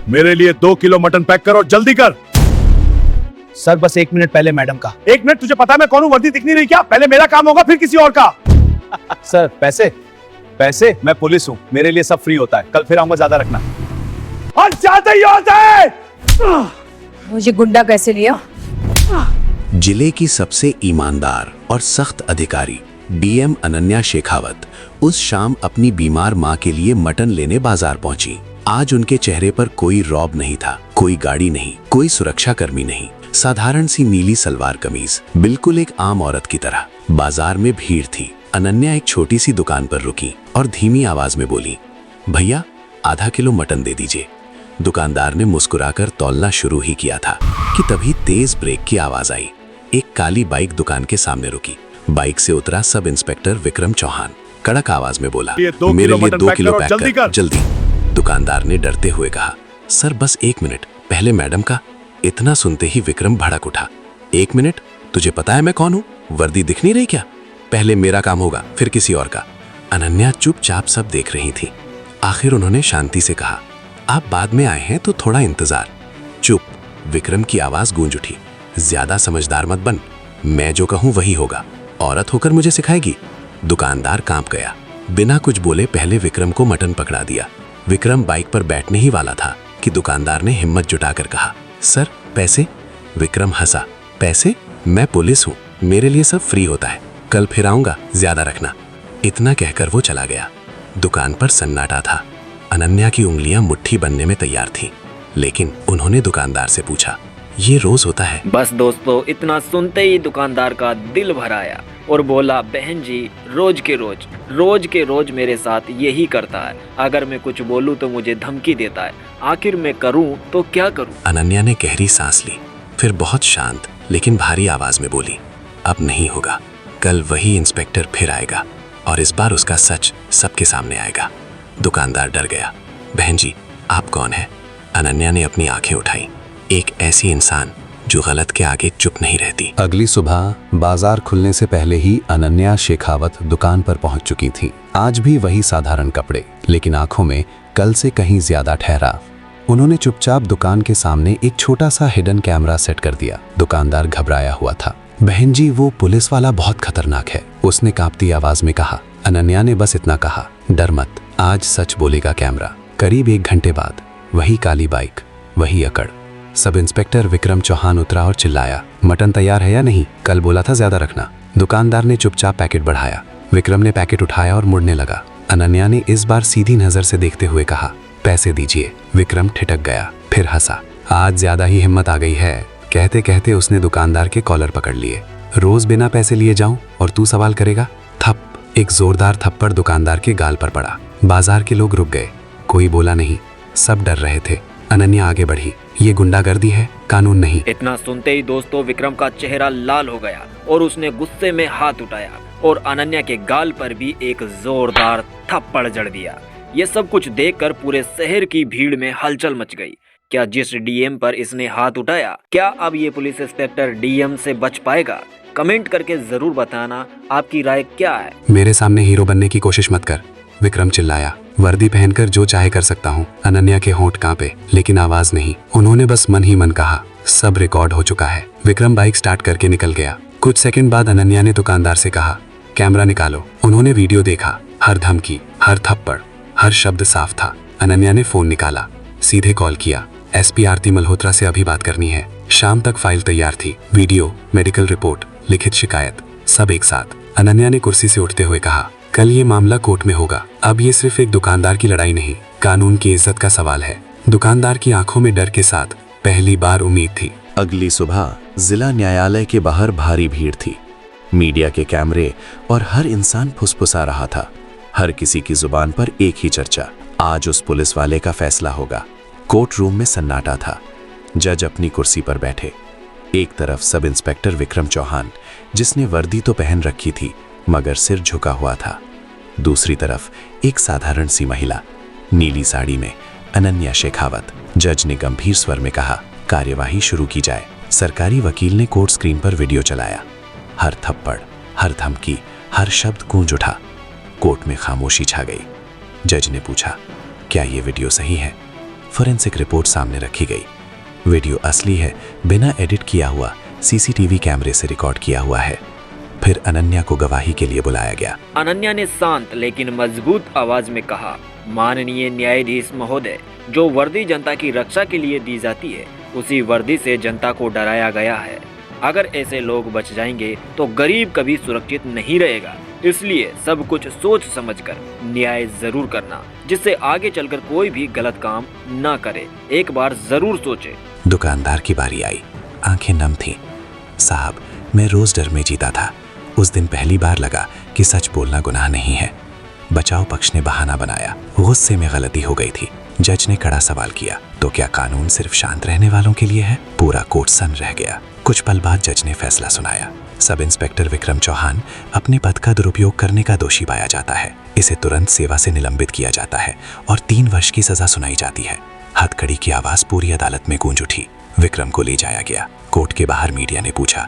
मेरे लिए 2 kilo mutton pack करो, जल्दी कर। सर बस 1 मिनट पहले मैडम का। 1 मिनट? तुझे पता है मैं कौन हूं? वर्दी दिख नहीं रही क्या? पहले मेरा काम होगा फिर किसी और का। सर पैसे पैसे, मैं पुलिस हूँ, मेरे लिए सब फ्री होता है। कल फिर आऊंगा, ज्यादा रखना। और जाते ही होता है। मुझे गुंडा कैसे लिया? जिले की सबसे ईमानदार और सख्त अधिकारी डीएम अनन्या शेखावत उस शाम अपनी बीमार मां के लिए मटन लेने बाजार पहुंची। आज उनके चेहरे पर कोई रौब नहीं था, कोई गाड़ी नहीं, कोई सुरक्षा कर्मी नहीं। साधारण सी नीली सलवार कमीज, बिल्कुल एक आम औरत की तरह। बाजार में भीड़ थी। अनन्या एक छोटी सी दुकान पर रुकी और धीमी आवाज में बोली, भैया आधा किलो मटन दे दीजिए। दुकानदार ने मुस्कुराकर तौलना शुरू ही किया था कि तभी तेज ब्रेक की आवाज आई। एक काली बाइक दुकान के सामने रुकी। बाइक से उतरा सब इंस्पेक्टर विक्रम चौहान। कड़क आवाज में बोला, मेरे लिए 2 किलो पैक कर, जल्दी। दुकानदार ने डरते हुए कहा, सर बस 1 मिनट, पहले मैडम का। इतना सुनते ही विक्रम भड़क उठा। 1 मिनट? तुझे पता है मैं कौन हूँ? वर्दी दिख नहीं रही क्या? पहले मेरा काम होगा फिर किसी और का। अनन्या चुपचाप सब देख रही थी। आखिर उन्होंने शांति से कहा, आप बाद में आए हैं तो थोड़ा इंतजार। चुप। विक्रम की आवाज गूंज उठी, ज्यादा समझदार मत बन, मैं जो कहूं वही होगा। औरत होकर मुझे सिखाएगी? दुकानदार कांप गया। बिना कुछ बोले पहले विक्रम को मटन पकड़ा दिया। विक्रम बाइक पर बैठने ही वाला था कि दुकानदार ने हिम्मत जुटाकर कहा, सर पैसे? विक्रम हंसा, पैसे? मैं पुलिस हूं, मेरे लिए सब फ्री होता है, कल फिर आऊंगा, ज्यादा रखना। इतना कहकर वो चला गया। दुकान पर सन्नाटा था। अनन्या की उंगलियां मुट्ठी बनने में तैयार थीं, लेकिन उन्होंने दुकानदार से पूछा, ये रोज होता है? बस दोस्तों, इतना सुनते ही दुकानदार का दिल भर आया और बोला, बहन जी रोज के रोज मेरे साथ यही करता है। अगर मैं कुछ बोलूं तो मुझे धमकी देता है। आखिर मैं करूं तो क्या करूं? अनन्या ने गहरी सांस ली, फिर बहुत शांत लेकिन भारी आवाज में बोली, अब नहीं होगा, कल वही इंस्पेक्टर फिर आएगा और इस बार उसका सच सबके सामने आएगा। दुकानदार डर गया। बहन जी आप कौन हैं? अनन्या ने अपनी आंखें उठाई। एक ऐसी इंसान जो गलत के आगे चुप नहीं रहती। अगली सुबह बाजार खुलने से पहले ही अनन्या शेखावत दुकान पर पहुंच चुकी थी। आज भी वही साधारण कपड़े, लेकिन आंखों में कल से कहीं ज्यादा ठहराव। उन्होंने चुपचाप दुकान के सामने एक छोटा सा हिडन कैमरा सेट कर दिया। दुकानदार घबराया हुआ था। बहन जी वो पुलिस वाला बहुत खतरनाक है, उसने कांपती आवाज में कहा। अनन्या ने बस इतना कहा, डर मत, आज सच बोलेगा कैमरा। करीब 1 घंटे बाद वही काली बाइक, वही अकड़। सब इंस्पेक्टर विक्रम चौहान उतरा और चिल्लाया, मटन तैयार है या नहीं? कल बोला था ज्यादा रखना। दुकानदार ने चुपचाप पैकेट बढ़ाया। विक्रम ने पैकेट उठाया और मुड़ने लगा। अनन्या ने इस बार सीधी नजर से देखते हुए कहा, पैसे दीजिए। विक्रम ठिठक गया, फिर हंसा, आज ज्यादा ही हिम्मत आ गई है। कहते कहते उसने दुकानदार के कॉलर पकड़ लिए। रोज बिना पैसे लिए जाऊं और तू सवाल करेगा? थप। एक जोरदार थप्पड़ दुकानदार के गाल पर पड़ा। बाजार के लोग रुक गए, कोई बोला नहीं, सब डर रहे थे। अनन्या आगे बढ़ी, ये गुंडागर्दी है, कानून नहीं। इतना सुनते ही दोस्तों विक्रम का चेहरा लाल हो गया और उसने गुस्से में हाथ उठाया और अनन्या के गाल पर भी एक जोरदार थप्पड़ जड़ दिया। ये सब कुछ देखकर पूरे शहर की भीड़ में हलचल मच गई। क्या जिस डीएम पर इसने हाथ उठाया, क्या अब ये पुलिस इंस्पेक्टर डीएम से बच पाएगा? कमेंट करके जरूर बताना आपकी राय क्या है। मेरे सामने हीरो बनने की कोशिश मत कर, विक्रम चिल्लाया। वर्दी पहनकर जो चाहे कर सकता हूँ। अनन्या के होंठ कांपे, लेकिन आवाज नहीं। उन्होंने बस मन ही मन कहा, सब रिकॉर्ड हो चुका है। विक्रम बाइक स्टार्ट करके निकल गया। कुछ सेकंड बाद अनन्या ने दुकानदार से कहा, कैमरा निकालो। उन्होंने वीडियो देखा। हर धमकी, हर थप्पड़, हर शब्द साफ था। अनन्या ने फोन निकाला, सीधे कॉल किया। एसपी आरती मल्होत्रा से अभी बात करनी है। शाम तक फाइल तैयार थी, वीडियो, मेडिकल रिपोर्ट, लिखित शिकायत, सब एक साथ। अनन्या ने कुर्सी से उठते हुए कहा, कल ये मामला कोर्ट में होगा। अब ये सिर्फ एक दुकानदार की लड़ाई नहीं, कानून की इज्जत का सवाल है। दुकानदार की आंखों में डर के साथ पहली बार उम्मीद थी। अगली सुबह जिला न्यायालय के बाहर भारी भीड़ थी। मीडिया के कैमरे और हर इंसान फुसफुसा रहा था। हर किसी की जुबान पर एक ही चर्चा, आज उस पुलिस वाले का फैसला होगा। कोर्ट रूम में सन्नाटा था। जज अपनी कुर्सी पर बैठे। एक तरफ सब इंस्पेक्टर विक्रम चौहान, जिसने वर्दी तो पहन रखी थी मगर सिर झुका हुआ था। दूसरी तरफ एक साधारण सी महिला, नीली साड़ी में, अनन्या शेखावत। जज ने गंभीर स्वर में कहा, कार्यवाही शुरू की जाए। सरकारी वकील ने कोर्ट स्क्रीन पर वीडियो चलाया। हर थप्पड़, हर धमकी, हर शब्द गूंज उठा। कोर्ट में खामोशी छा गई। जज ने पूछा, क्या ये वीडियो सही है? फोरेंसिक रिपोर्ट सामने रखी गई। वीडियो असली है, बिना एडिट किया हुआ, सीसीटीवी कैमरे से रिकॉर्ड किया हुआ है। फिर अनन्या को गवाही के लिए बुलाया गया। अनन्या ने शांत लेकिन मजबूत आवाज में कहा, माननीय न्यायाधीश महोदय, जो वर्दी जनता की रक्षा के लिए दी जाती है, उसी वर्दी से जनता को डराया गया है। अगर ऐसे लोग बच जाएंगे तो गरीब कभी सुरक्षित नहीं रहेगा। इसलिए सब कुछ सोच समझकर न्याय जरूर करना, जिससे आगे चलकर कोई भी गलत काम ना करे। एक बार जरूर सोचे। दुकानदार की बारी आई। आंखें नम थीं। साहब, मैं रोज डर में जीता था। उस दिन पहली बार लगा कि सच बोलना गुनाह नहीं है। बचाव पक्ष ने बहाना बनाया। गुस्से में गलती हो गई थी। जज ने कड़ा सवाल किया, तो क्या कानून सिर्फ शांत रहने वालों के लिए है? पूरा कोर्ट सन्न रह गया। कुछ पल बाद जज ने फैसला सुनाया। सब इंस्पेक्टर विक्रम चौहान अपने पद का दुरुपयोग करने का दोषी पाया जाता है। इसे तुरंत सेवा से निलंबित किया जाता है और 3 वर्ष की सजा सुनाई जाती है। हथकड़ी की आवाज पूरी अदालत में गूंज उठी। विक्रम को ले जाया गया। कोर्ट के बाहर मीडिया ने पूछा,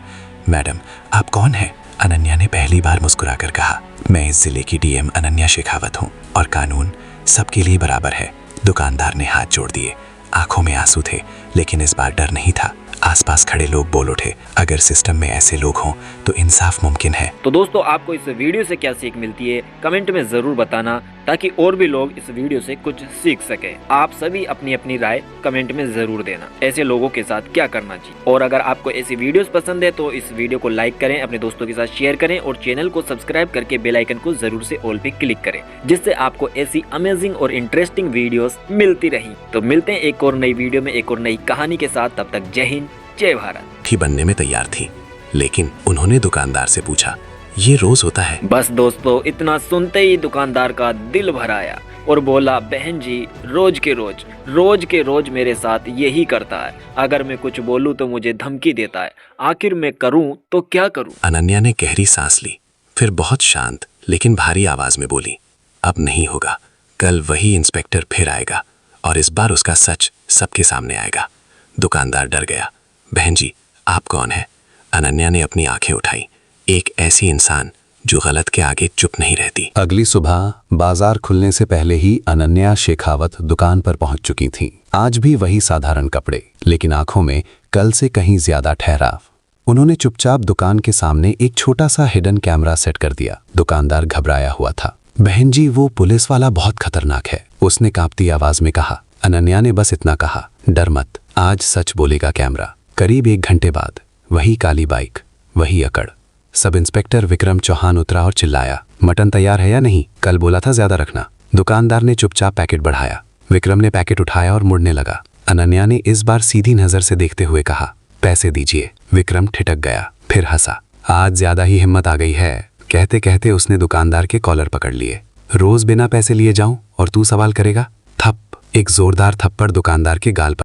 मैडम आप कौन हैं? अनन्या ने पहली बार मुस्कुराकर कहा, मैं इस जिले की डीएम अनन्या शेखावत हूँ और कानून सबके लिए बराबर है। दुकानदार ने हाथ जोड़ दिए। आंखों में आंसू थे, लेकिन इस बार डर नहीं था। आसपास खड़े लोग बोल उठे, अगर सिस्टम में ऐसे लोग हों तो इंसाफ मुमकिन है। तो दोस्तों, आपको इस वीडियो से क्या सीख मिलती है कमेंट में जरूर बताना, ताकि और भी लोग इस वीडियो से कुछ सीख सके। आप सभी अपनी अपनी राय कमेंट में जरूर देना, ऐसे लोगों के साथ क्या करना चाहिए। और अगर आपको ऐसी वीडियोस पसंद है तो इस वीडियो को लाइक करें, अपने दोस्तों के साथ शेयर करें और चैनल को सब्सक्राइब करके बेल आइकन को जरूर से ऑल पे क्लिक करें, जिससे आपको ऐसी अमेजिंग और इंटरेस्टिंग वीडियोस मिलती रही। तो मिलते हैं एक और नई वीडियो में एक और नई कहानी के साथ। तब तक जय हिंद, जय भारत। ही बनने में तैयार थी, लेकिन उन्होंने दुकानदार से पूछा, ये रोज होता है? बस दोस्तों, इतना सुनते ही दुकानदार का दिल भर आया और बोला, बहन जी रोज के रोज मेरे साथ यही करता है। अगर मैं कुछ बोलूं तो मुझे धमकी देता है। आखिर मैं करूं तो क्या करूं? अनन्या ने गहरी सांस ली, फिर बहुत शांत लेकिन भारी आवाज में बोली, अब नहीं होगा। कल वही इंस्पेक्टर फिर आएगा और इस बार उसका सच सबके सामने आएगा। दुकानदार डर गया। बहन जी आप कौन है? अनन्या ने अपनी आंखें उठाई। एक ऐसी इंसान जो गलत के आगे चुप नहीं रहती। अगली सुबह बाजार खुलने से पहले ही अनन्या शेखावत दुकान पर पहुंच चुकी थीं। आज भी वही साधारण कपड़े, लेकिन आंखों में कल से कहीं ज्यादा ठहराव। उन्होंने चुपचाप दुकान के सामने एक छोटा सा हिडन कैमरा सेट कर दिया। दुकानदार घबराया हुआ था। बहन जी वो पुलिस वाला बहुत खतरनाक है, उसने कांपती आवाज में कहा। अनन्या ने बस इतना कहा, डर मत, आज सच बोलेगा कैमरा। करीब 1 घंटे बाद वही काली बाइक, वही अकड़। सब इंस्पेक्टर विक्रम चौहान उतरा और चिल्लाया, मटन तैयार है या नहीं? कल बोला था ज्यादा रखना। दुकानदार ने चुपचाप पैकेट बढ़ाया। विक्रम ने पैकेट उठाया और मुड़ने लगा। अनन्या ने इस बार सीधी नजर से देखते हुए कहा, पैसे दीजिए। विक्रम ठिठक गया, फिर हंसा, आज ज्यादा ही हिम्मत आ गई है। कहते कहते उसने दुकानदार के कॉलर पकड़ लिए। रोज बिना पैसे लिए जाऊं और तू सवाल करेगा? थप, एक जोरदार थप्पड़ दुकानदार के गाल पर